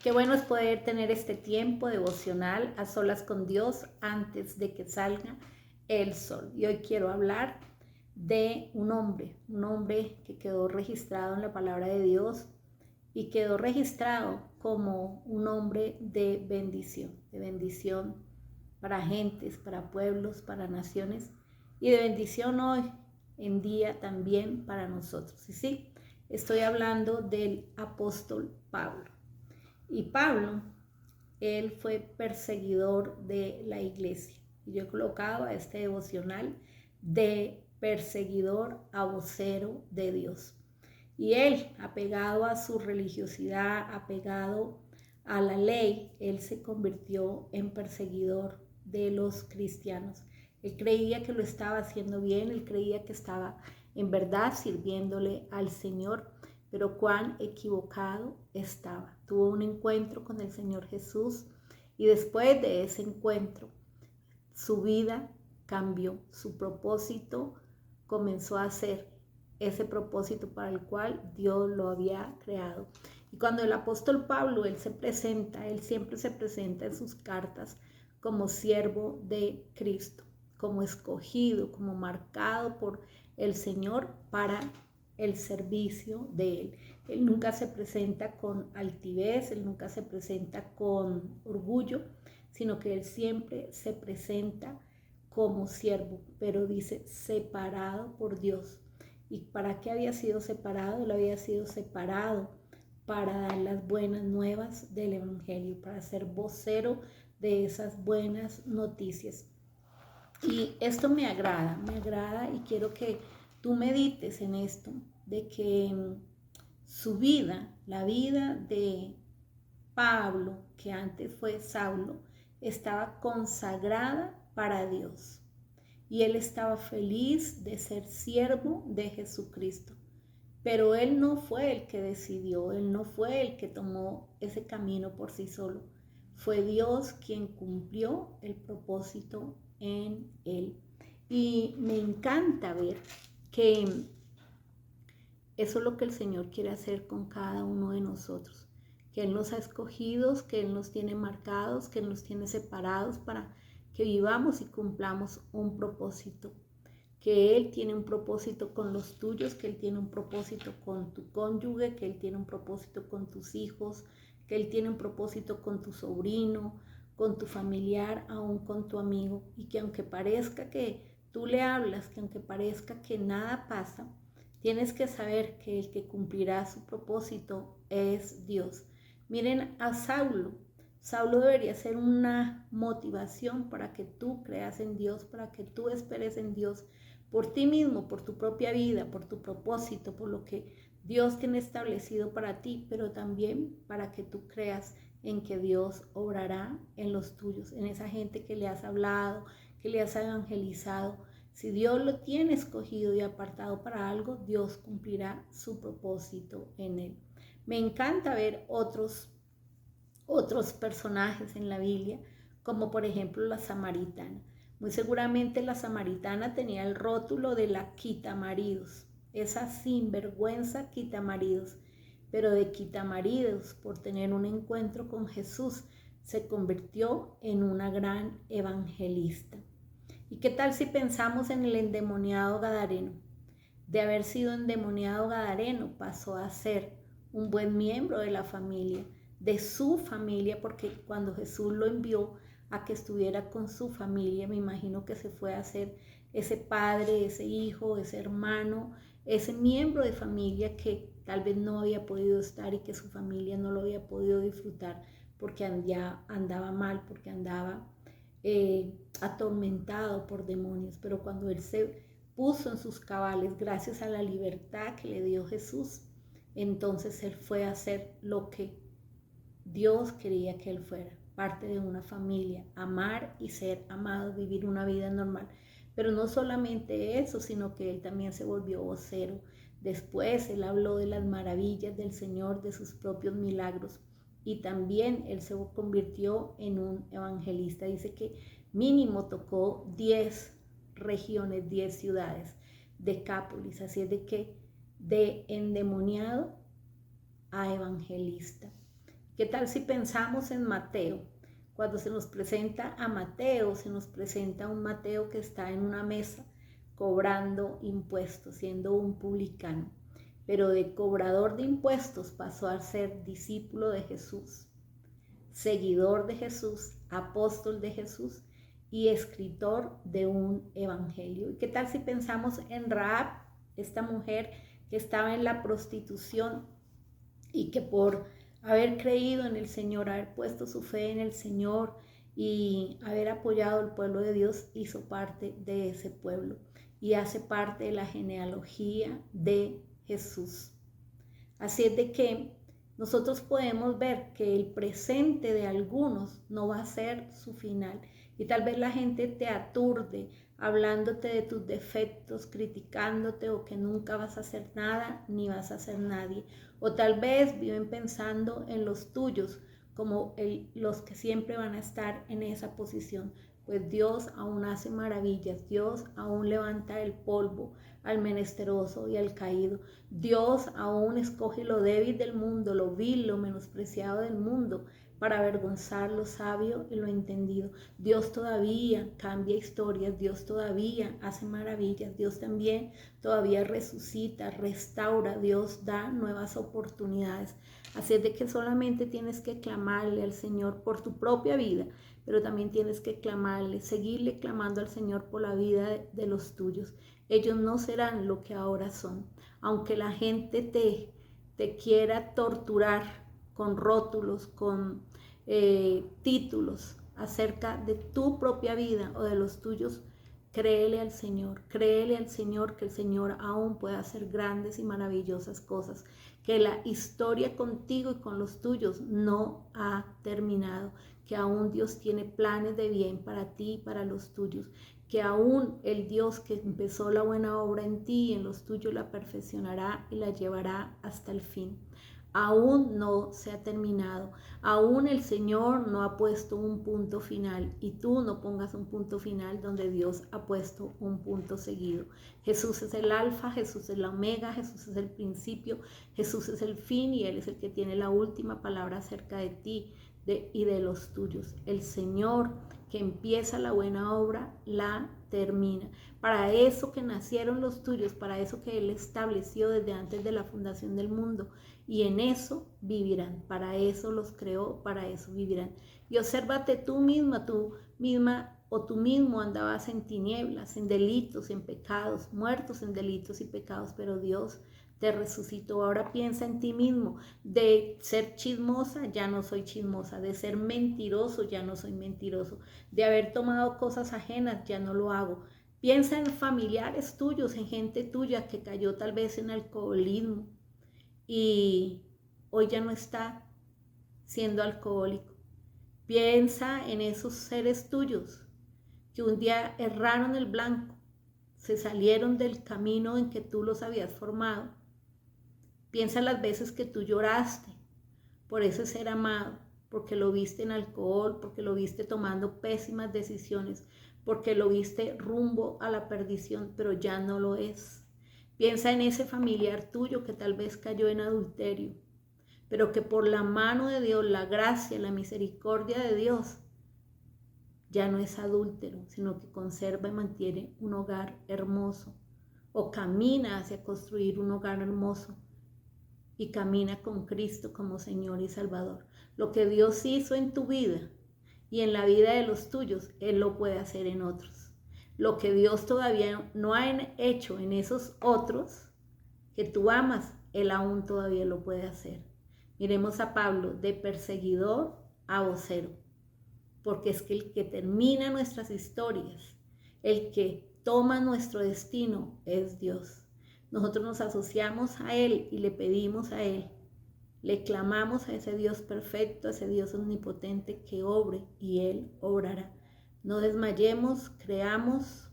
Qué bueno es poder tener este tiempo devocional a solas con Dios antes de que salga el sol. Y hoy quiero hablar de un hombre que quedó registrado en la palabra de Dios y quedó registrado como un hombre de bendición para gentes, para pueblos, para naciones y de bendición hoy en día también para nosotros. Y sí, estoy hablando del apóstol Pablo. Y Pablo, él fue perseguidor de la iglesia. Y yo he colocado a este devocional de perseguidor a vocero de Dios. Y él, apegado a su religiosidad, apegado a la ley, él se convirtió en perseguidor de los cristianos. Él creía que lo estaba haciendo bien, él creía que estaba en verdad sirviéndole al Señor, pero cuán equivocado estaba. Tuvo un encuentro con el Señor Jesús y después de ese encuentro su vida cambió, su propósito comenzó a ser ese propósito para el cual Dios lo había creado. Y cuando el apóstol Pablo, él siempre se presenta en sus cartas como siervo de Cristo, como escogido, como marcado por el Señor para el servicio de Él. Él nunca se presenta con altivez, Él nunca se presenta con orgullo, sino que Él siempre se presenta como siervo, pero dice separado por Dios. ¿Y para qué había sido separado? Él había sido separado para dar las buenas nuevas del Evangelio, para ser vocero de esas buenas noticias. Y esto me agrada y quiero que tú medites en esto, de que su vida, la vida de Pablo, que antes fue Saulo, estaba consagrada para Dios. Y él estaba feliz de ser siervo de Jesucristo. Pero él no fue el que decidió, él no fue el que tomó ese camino por sí solo. Fue Dios quien cumplió el propósito en él. Y me encanta ver que eso es lo que el Señor quiere hacer con cada uno de nosotros. Que Él nos ha escogido, que Él nos tiene marcados, que Él nos tiene separados para que vivamos y cumplamos un propósito. Que Él tiene un propósito con los tuyos, que Él tiene un propósito con tu cónyuge, que Él tiene un propósito con tus hijos, que Él tiene un propósito con tu sobrino, con tu familiar, aún con tu amigo. Y que aunque parezca que tú le hablas, que aunque parezca que nada pasa, tienes que saber que el que cumplirá su propósito es Dios. Miren a Saulo. Saulo debería ser una motivación para que tú creas en Dios, para que tú esperes en Dios por ti mismo, por tu propia vida, por tu propósito, por lo que Dios tiene establecido para ti, pero también para que tú creas en que Dios obrará en los tuyos, en esa gente que le has hablado, que le has evangelizado. Si Dios lo tiene escogido y apartado para algo, Dios cumplirá su propósito en él. Me encanta ver otros personajes en la Biblia, como por ejemplo la samaritana. Muy seguramente la samaritana tenía el rótulo de la quitamaridos, esa sinvergüenza quitamaridos, pero de quitamaridos, por tener un encuentro con Jesús, se convirtió en una gran evangelista. ¿Y qué tal si pensamos en el endemoniado gadareno? De haber sido endemoniado gadareno pasó a ser un buen miembro de la familia, de su familia, porque cuando Jesús lo envió a que estuviera con su familia, me imagino que se fue a ser ese padre, ese hijo, ese hermano, ese miembro de familia que tal vez no había podido estar y que su familia no lo había podido disfrutar porque andaba mal, porque andaba atormentado por demonios. Pero cuando él se puso en sus cabales gracias a la libertad que le dio Jesús, entonces él fue a hacer lo que Dios quería que él fuera, parte de una familia, amar y ser amado, vivir una vida normal. Pero no solamente eso, sino que él también se volvió vocero. Después él habló de las maravillas del Señor, de sus propios milagros, y también él se convirtió en un evangelista. Dice que mínimo tocó 10 regiones, 10 ciudades, Decápolis, así es de que de endemoniado a evangelista. ¿Qué tal si pensamos en Mateo? Cuando se nos presenta a Mateo, se nos presenta un Mateo que está en una mesa cobrando impuestos, siendo un publicano. Pero de cobrador de impuestos pasó a ser discípulo de Jesús, seguidor de Jesús, apóstol de Jesús y escritor de un evangelio. ¿Y qué tal si pensamos en Rahab, esta mujer que estaba en la prostitución y que por haber creído en el Señor, haber puesto su fe en el Señor y haber apoyado al pueblo de Dios, hizo parte de ese pueblo y hace parte de la genealogía de Jesús? Así es de que nosotros podemos ver que el presente de algunos no va a ser su final. Y tal vez la gente te aturde hablándote de tus defectos, criticándote o que nunca vas a hacer nada ni vas a ser nadie. O tal vez viven pensando en los tuyos como los que siempre van a estar en esa posición. Pues Dios aún hace maravillas, Dios aún levanta el polvo al menesteroso y al caído. Dios aún escoge lo débil del mundo, lo vil, lo menospreciado del mundo, para avergonzar lo sabio y lo entendido. Dios todavía cambia historias, Dios todavía hace maravillas, Dios también todavía resucita, restaura, Dios da nuevas oportunidades. Así es de que solamente tienes que clamarle al Señor por tu propia vida, pero también tienes que clamarle, seguirle clamando al Señor por la vida de los tuyos. Ellos no serán lo que ahora son. Aunque la gente te quiera torturar con rótulos, con títulos acerca de tu propia vida o de los tuyos, créele al Señor que el Señor aún puede hacer grandes y maravillosas cosas, que la historia contigo y con los tuyos no ha terminado, que aún Dios tiene planes de bien para ti y para los tuyos, que aún el Dios que empezó la buena obra en ti y en los tuyos la perfeccionará y la llevará hasta el fin. Aún no se ha terminado, aún el Señor no ha puesto un punto final y tú no pongas un punto final donde Dios ha puesto un punto seguido. Jesús es el alfa, Jesús es la omega, Jesús es el principio, Jesús es el fin y Él es el que tiene la última palabra acerca de ti y de los tuyos. El Señor que empieza la buena obra, la termina. Para eso que nacieron los tuyos, para eso que Él estableció desde antes de la fundación del mundo, y en eso vivirán, para eso los creó, para eso vivirán. Y obsérvate tú misma o tú mismo andabas en tinieblas, en delitos, en pecados, muertos en delitos y pecados, pero Dios te resucitó. Ahora piensa en ti mismo. De ser chismosa, ya no soy chismosa. De ser mentiroso, ya no soy mentiroso. De haber tomado cosas ajenas, ya no lo hago. Piensa en familiares tuyos, en gente tuya que cayó tal vez en alcoholismo y hoy ya no está siendo alcohólico. Piensa en esos seres tuyos que un día erraron el blanco, se salieron del camino en que tú los habías formado. Piensa las veces que tú lloraste por ese ser amado, porque lo viste en alcohol, porque lo viste tomando pésimas decisiones, porque lo viste rumbo a la perdición, pero ya no lo es. Piensa en ese familiar tuyo que tal vez cayó en adulterio, pero que por la mano de Dios, la gracia, la misericordia de Dios, ya no es adúltero, sino que conserva y mantiene un hogar hermoso, o camina hacia construir un hogar hermoso y camina con Cristo como Señor y Salvador. Lo que Dios hizo en tu vida y en la vida de los tuyos, Él lo puede hacer en otros. Lo que Dios todavía no ha hecho en esos otros que tú amas, Él aún todavía lo puede hacer. Miremos a Pablo, de perseguidor a vocero, porque es que el que termina nuestras historias, el que toma nuestro destino es Dios. Nosotros nos asociamos a Él y le pedimos a Él, le clamamos a ese Dios perfecto, a ese Dios omnipotente que obre y Él obrará. No desmayemos, creamos,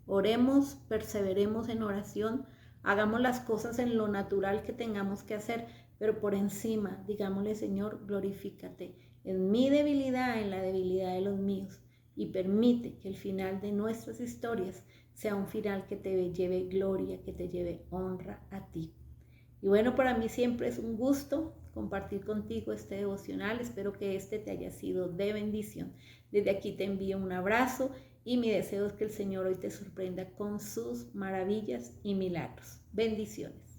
oremos, perseveremos en oración, hagamos las cosas en lo natural que tengamos que hacer, pero por encima, digámosle, Señor, glorifícate en mi debilidad, en la debilidad de los míos, y permite que el final de nuestras historias sea un final que te lleve gloria, que te lleve honra a ti. Y bueno, para mí siempre es un gusto compartir contigo este devocional. Espero que este te haya sido de bendición. Desde aquí te envío un abrazo y mi deseo es que el Señor hoy te sorprenda con sus maravillas y milagros. Bendiciones.